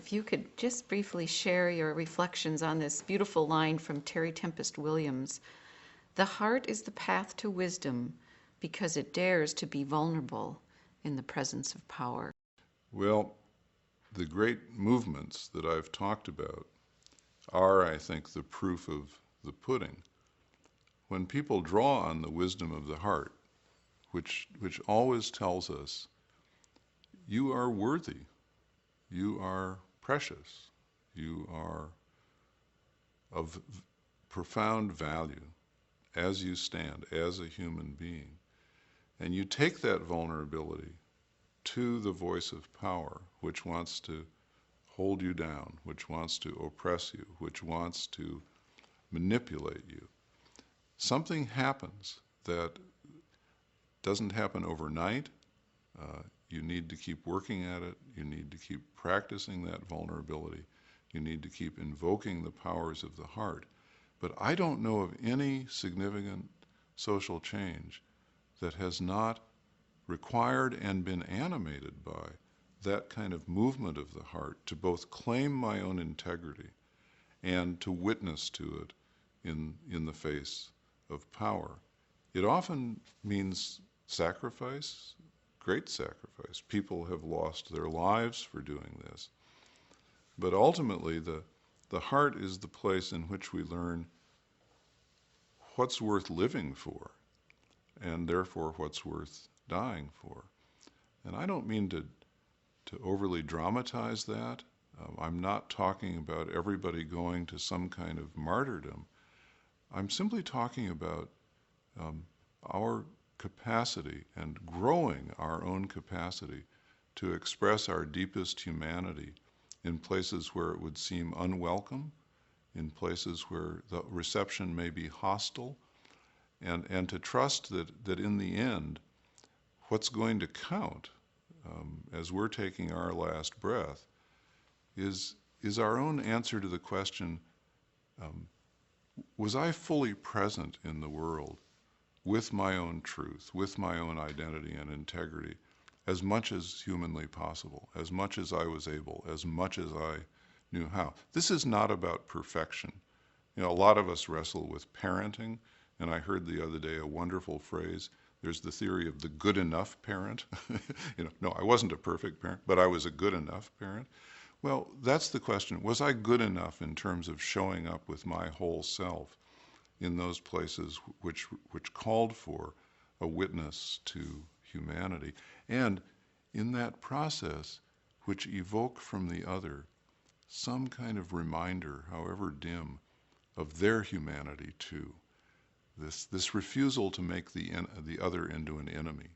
if you could just briefly share your reflections on this beautiful line from Terry Tempest Williams. The heart is the path to wisdom because it dares to be vulnerable in the presence of power. Well, the great movements that I've talked about are, I think, the proof of the pudding. When people draw on the wisdom of the heart, which always tells us, you are worthy, you are precious, you are of profound value as you stand, as a human being, and you take that vulnerability to the voice of power, which wants to hold you down, which wants to oppress you, which wants to manipulate you, something happens that doesn't happen overnight. You need to keep working at it. You need to keep practicing that vulnerability. You need to keep invoking the powers of the heart. But I don't know of any significant social change that has not required and been animated by that kind of movement of the heart to both claim my own integrity and to witness to it in the face of power. It often means sacrifice, great sacrifice. People have lost their lives for doing this. But ultimately, the heart is the place in which we learn what's worth living for, and therefore what's worth dying for. And I don't mean to overly dramatize that. I'm not talking about everybody going to some kind of martyrdom. I'm simply talking about our capacity and growing our own capacity to express our deepest humanity in places where it would seem unwelcome, in places where the reception may be hostile, and to trust that in the end, what's going to count as we're taking our last breath is our own answer to the question, was I fully present in the world with my own truth, with my own identity and integrity, as much as humanly possible, as much as I was able, as much as I knew how. This is not about perfection. You know, a lot of us wrestle with parenting, and I heard the other day a wonderful phrase. There's the theory of the good enough parent. No, I wasn't a perfect parent, but I was a good enough parent. Well, that's the question. Was I good enough in terms of showing up with my whole self in those places which called for a witness to humanity? And in that process, which evoke from the other some kind of reminder, however dim, of their humanity too. This refusal to make the other into an enemy.